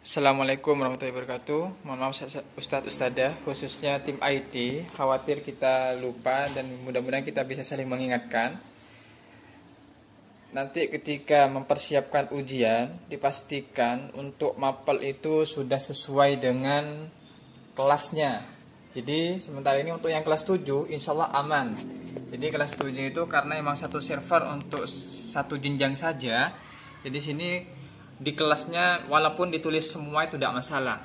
Assalamualaikum warahmatullahi wabarakatuh. Mohon maaf Ustadz Ustadzah, khususnya tim IT, khawatir kita lupa dan mudah-mudahan kita bisa saling mengingatkan. Nanti ketika mempersiapkan ujian, dipastikan untuk mapel itu sudah sesuai dengan kelasnya. Jadi sementara ini untuk yang kelas 7 insya Allah aman. Jadi kelas 7 itu karena memang satu server untuk satu jenjang saja. Jadi sini di kelasnya walaupun ditulis semua itu tidak masalah.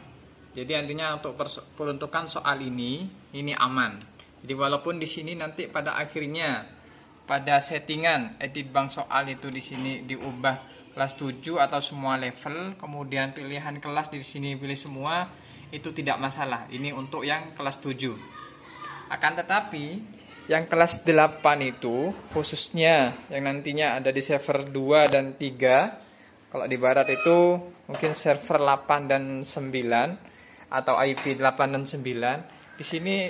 Jadi artinya untuk peruntukan soal ini aman. Jadi walaupun di sini nanti pada akhirnya pada settingan edit bank soal itu di sini diubah kelas 7 atau semua level, kemudian pilihan kelas di sini pilih semua, itu tidak masalah. Ini untuk yang kelas 7. Akan tetapi yang kelas 8 itu khususnya yang nantinya ada di server 2 dan 3. Kalau di barat itu mungkin server 8 dan 9 atau IP 8 dan 9. Di sini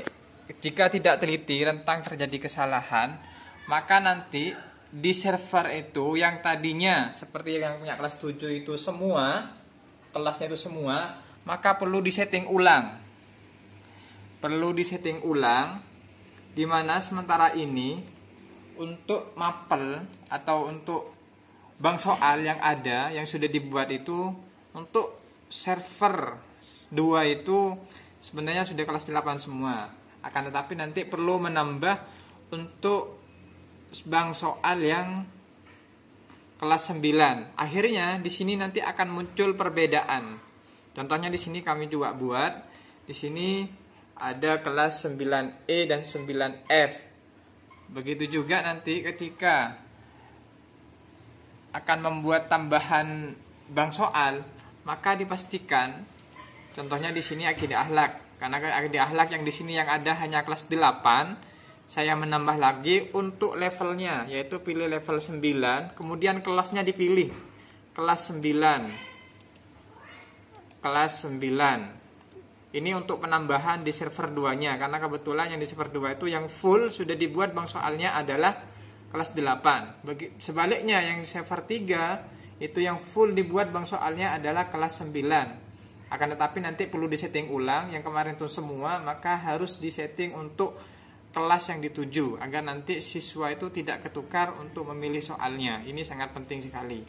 jika tidak teliti rentang terjadi kesalahan, maka nanti di server itu yang tadinya seperti yang punya kelas 7 itu semua, kelasnya itu semua, maka perlu disetting ulang. Perlu disetting ulang, di mana sementara ini untuk mapel atau untuk bank soal yang ada, yang sudah dibuat itu untuk server 2 itu sebenarnya sudah kelas 8 semua. Akan tetapi nanti perlu menambah untuk bank soal yang kelas 9. Akhirnya di sini nanti akan muncul perbedaan. Contohnya di sini kami juga buat. Di sini ada kelas 9E dan 9F. Begitu juga nanti ketika akan membuat tambahan bank soal, maka dipastikan contohnya di sini akidah akhlak. Karena akidah akhlak yang di sini yang ada hanya kelas 8, saya menambah lagi untuk levelnya, yaitu pilih level 9, kemudian kelasnya dipilih kelas 9. Kelas 9. Ini untuk penambahan di server 2-nya, karena kebetulan yang di server 2 itu yang full sudah dibuat bank soalnya adalah kelas 8. Sebaliknya yang server 3 itu yang full dibuat bank soalnya adalah kelas 9. Akan tetapi nanti perlu disetting ulang yang kemarin itu semua, maka harus disetting untuk kelas yang dituju agar nanti siswa itu tidak ketukar untuk memilih soalnya. Ini sangat penting sekali.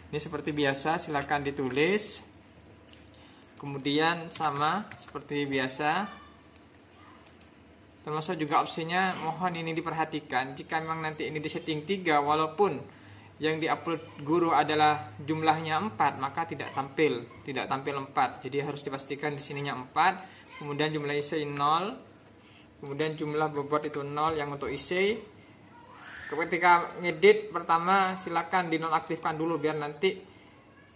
Ini seperti biasa silakan ditulis. Kemudian sama seperti biasa, termasuk juga opsinya mohon ini diperhatikan. Jika memang nanti ini di setting 3, walaupun yang diupload guru adalah jumlahnya 4, maka tidak tampil 4. Jadi harus dipastikan di sininya 4, kemudian jumlah isi 0, kemudian jumlah bobot itu 0 yang untuk isi. Ketika ngedit pertama silakan dinonaktifkan dulu biar nanti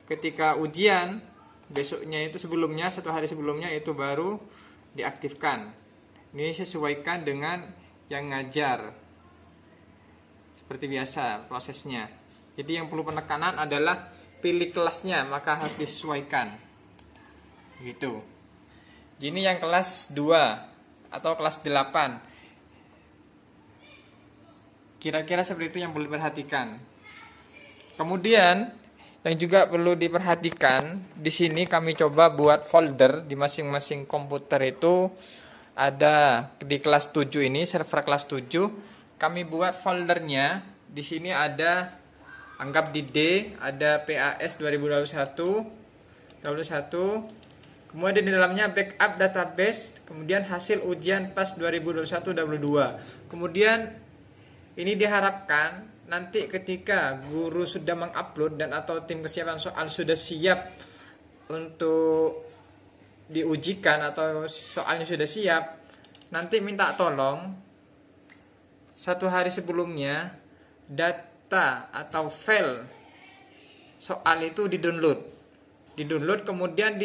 ketika ujian besoknya itu sebelumnya, 1 hari sebelumnya itu baru diaktifkan. Ini sesuaikan dengan yang ngajar. Seperti biasa prosesnya. Jadi yang perlu penekanan adalah pilih kelasnya, maka harus disesuaikan. Gitu. Ini yang kelas 2 atau kelas 8. Kira-kira seperti itu yang perlu diperhatikan. Kemudian yang juga perlu diperhatikan, di sini kami coba buat folder di masing-masing komputer itu. Ada di kelas 7 ini, server kelas 7, kami buat foldernya. Di sini ada, anggap di D, ada PAS 2021, kemudian di dalamnya backup database, kemudian hasil ujian PAS 2021-22. Kemudian ini diharapkan nanti ketika guru sudah mengupload dan atau tim kesiapan soal sudah siap untuk diujikan atau soalnya sudah siap, nanti minta tolong 1 hari sebelumnya data atau file soal itu di-download kemudian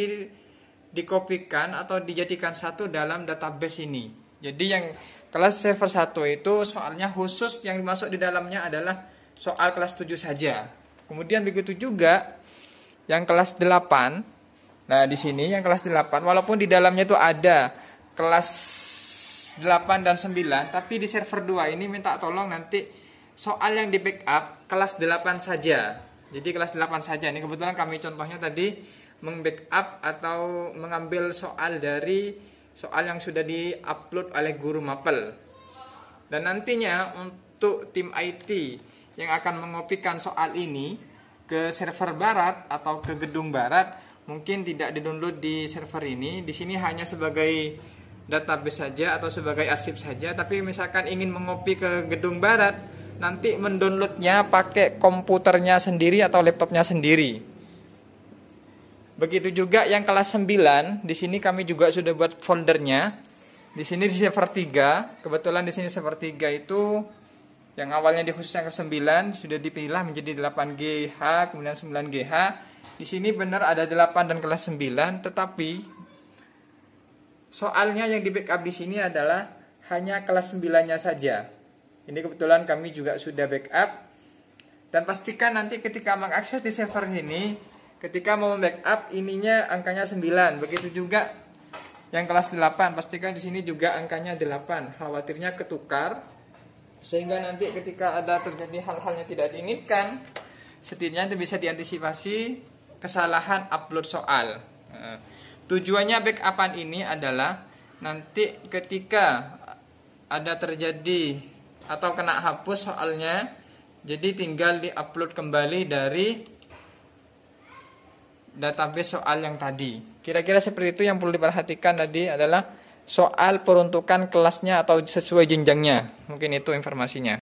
dikopikan atau dijadikan satu dalam database ini. Jadi yang kelas server 1 itu soalnya khusus yang masuk di dalamnya adalah soal kelas 7 saja. Kemudian begitu juga yang kelas 8. Nah, di sini yang kelas 8, walaupun di dalamnya itu ada kelas 8 dan 9, tapi di server 2 ini minta tolong nanti soal yang di backup kelas 8 saja. Jadi kelas 8 saja. Ini kebetulan kami contohnya tadi membackup atau mengambil soal dari soal yang sudah di-upload oleh guru mapel. Dan nantinya untuk tim IT yang akan mengopikan soal ini ke server barat atau ke gedung barat, mungkin tidak di-download di server ini. Di sini hanya sebagai database saja atau sebagai arsip saja. Tapi misalkan ingin mengopi ke gedung barat, nanti mendownloadnya pakai komputernya sendiri atau laptopnya sendiri. Begitu juga yang kelas 9, di sini kami juga sudah buat foldernya. Di sini di server 3, kebetulan di sini server 3 itu yang awalnya dikhususkan ke 9 sudah dipilah menjadi 8GH, kemudian 9GH. Di sini benar ada 8 dan kelas 9, tetapi soalnya yang di backup di sini adalah hanya kelas 9-nya saja. Ini kebetulan kami juga sudah backup. Dan pastikan nanti ketika mengakses di server ini, ketika mau backup ininya angkanya 9. Begitu juga yang kelas 8, pastikan di sini juga angkanya 8. Khawatirnya ketukar, sehingga nanti ketika ada terjadi hal-hal yang tidak diinginkan, setidaknya itu bisa diantisipasi kesalahan upload soal. Tujuannya backupan ini adalah nanti ketika ada terjadi atau kena hapus soalnya, jadi tinggal diupload kembali dari database soal yang tadi. Kira-kira seperti itu. Yang perlu diperhatikan tadi adalah soal peruntukan kelasnya atau sesuai jenjangnya. Mungkin itu informasinya.